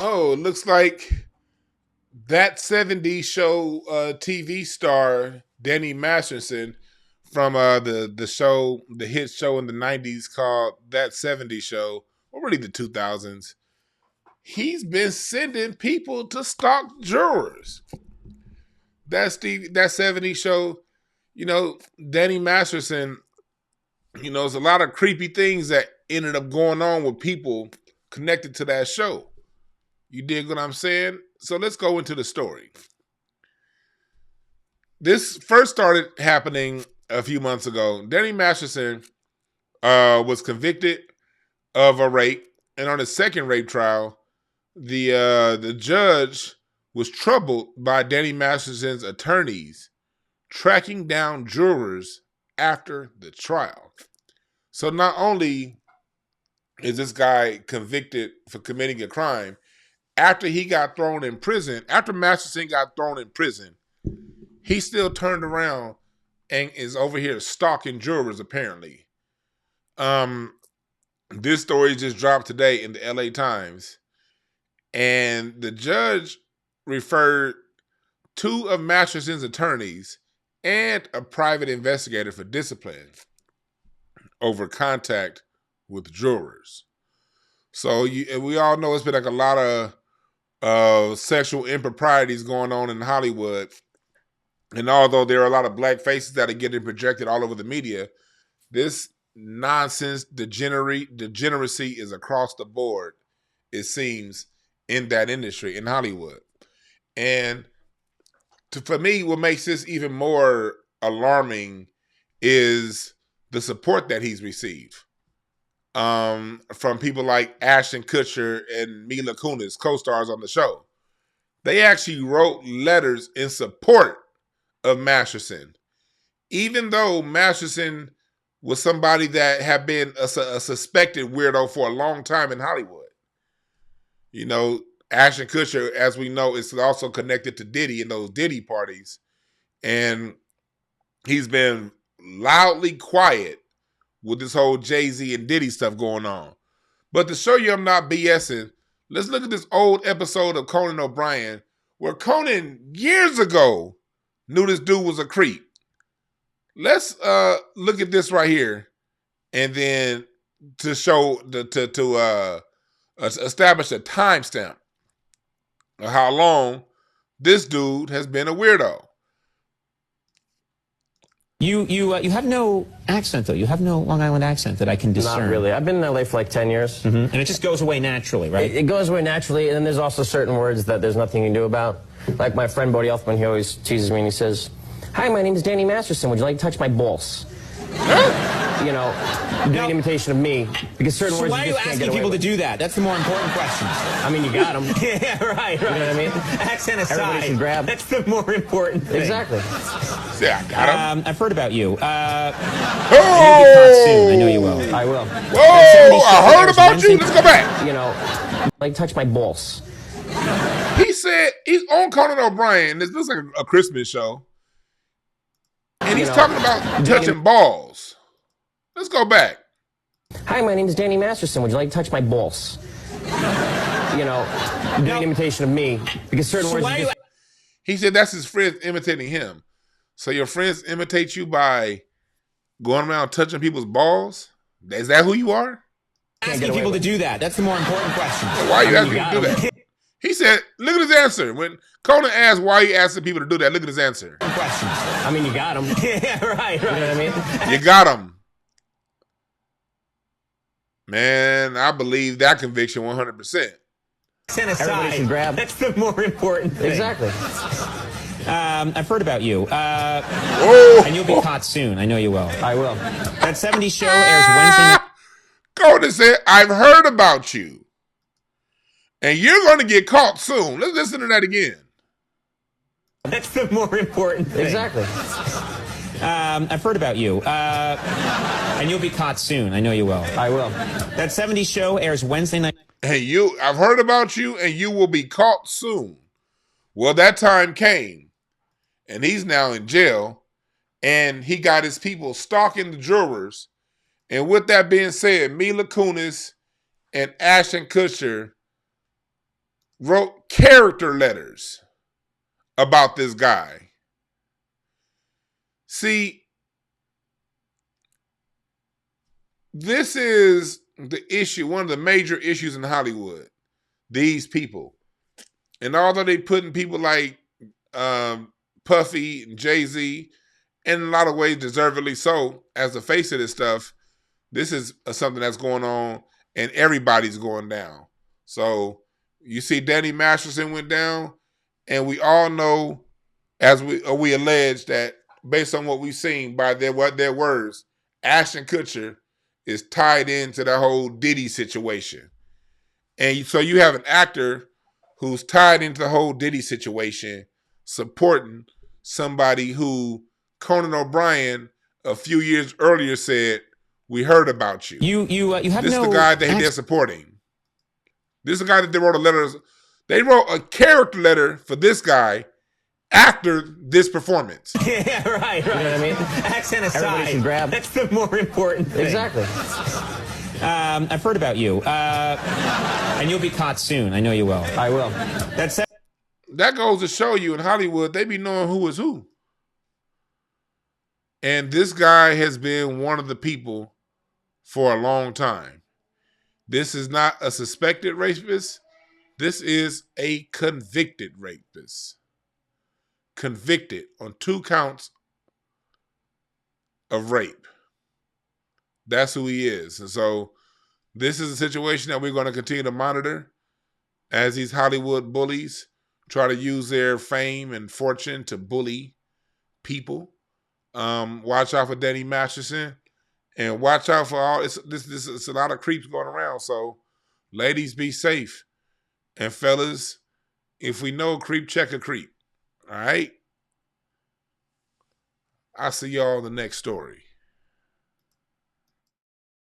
Oh, it looks like that 70s show TV star Danny Masterson from the hit show in the 90s called That 70s Show, or really the 2000s. He's been sending people to stalk jurors. That 70s show, Danny Masterson, there's a lot of creepy things that ended up going on with people connected to that show. You dig what I'm saying? So let's go into the story. This first started happening a few months ago. Danny Masterson was convicted of a rape, and on his second rape trial, the judge was troubled by Danny Masterson's attorneys tracking down jurors after the trial. So not only is this guy convicted for committing a crime, after he got thrown in prison, after Masterson got thrown in prison, he still turned around and is over here stalking jurors, apparently. This story just dropped today in the LA Times. And the judge referred two of Masterson's attorneys and a private investigator for discipline over contact with jurors. So we all know it's been like a lot of sexual improprieties going on in Hollywood. And although there are a lot of black faces that are getting projected all over the media, this nonsense degeneracy is across the board, it seems, in that industry, in Hollywood. And for me, what makes this even more alarming is the support that he's received from people like Ashton Kutcher and Mila Kunis, co-stars on the show. They actually wrote letters in support of Masterson, even though Masterson was somebody that had been a suspected weirdo for a long time in Hollywood. Ashton Kutcher, as we know, is also connected to Diddy in those Diddy parties. And he's been loudly quiet with this whole Jay-Z and Diddy stuff going on. But to show you I'm not BSing, let's look at this old episode of Conan O'Brien where Conan, years ago, knew this dude was a creep. Let's look at this right here, and then to show, to establish a timestamp of how long this dude has been a weirdo. You have no accent, though. You have no Long Island accent that I can discern. Not really. I've been in LA for like 10 years. Mm-hmm. And it just goes away naturally, right? It goes away naturally, and then there's also certain words that there's nothing you can do about. Like my friend Bodie Elfman, he always teases me and he says, "Hi, my name is Danny Masterson. Would you like to touch my balls?" Doing an imitation of me, because certain words why you are you just can't get asking away people with. to do that? That's the more important question. I mean, you got them. Yeah, right. You know what I mean? Accent aside, Everybody should grab. That's the more important thing. Exactly. Yeah, I got him. I've heard about you. Oh! You'll be caught soon. I know you will. I will. Whoa! I heard about you. Let's go back. Like touch my balls. He said he's on Conan O'Brien. This looks like a Christmas show. And he's talking about touching balls. Let's go back. Hi, my name is Danny Masterson. Would you like to touch my balls? Doing an imitation of me, because certain words you just... He said that's his friends imitating him. So your friends imitate you by going around touching people's balls? Is that who you are? Asking people to do that. That's the more important question. Why are you asking people to do that? He said, look at his answer. When Conan asked why you asking people to do that, look at his answer. Questions. I mean, you got them. Yeah, right. You know what I mean? You got him. Man, I believe that conviction 100%. Set aside. Everybody should grab. That's the more important thing. Exactly. I've heard about you. Oh. And you'll be caught soon. I know you will. I will. That 70s show airs Wednesday night. Conan said, I've heard about you. And you're going to get caught soon. Let's listen to that again. That's the more important thing. Exactly. I've heard about you. And you'll be caught soon. I know you will. I will. That 70s show airs Wednesday night. Hey, I've heard about you, and you will be caught soon. Well, that time came, and he's now in jail, and he got his people stalking the jurors. And with that being said, Mila Kunis and Ashton Kutcher wrote character letters about this guy. See, this is the issue, one of the major issues in Hollywood. These people. And although they putting people like Puffy and Jay-Z, and in a lot of ways deservedly so, as the face of this stuff, this is something that's going on and everybody's going down. So you see Danny Masterson went down, and we all know, as we allege, that based on what we've seen by their words, Ashton Kutcher is tied into the whole Diddy situation. And so you have an actor who's tied into the whole Diddy situation supporting somebody who Conan O'Brien a few years earlier said, "We heard about you." You have This no. is the guy that they're supporting. This is the guy that they wrote a letter. They wrote a character letter for this guy after this performance. Yeah, right. You know what I mean? Accent aside, Everybody should grab. that's the more important thing. Exactly. I've heard about you, and you'll be caught soon. I know you will. I will. That's it. That goes to show you in Hollywood, they be knowing who is who. And this guy has been one of the people for a long time. This is not a suspected rapist. This is a convicted rapist. Convicted on 2 counts of rape. That's who he is. And so this is a situation that we're going to continue to monitor as these Hollywood bullies try to use their fame and fortune to bully people. Watch out for Danny Masterson, and watch out for all this. It's a lot of creeps going around. So, ladies, be safe, and fellas, if we know a creep, check a creep. All right. I'll see y'all in the next story.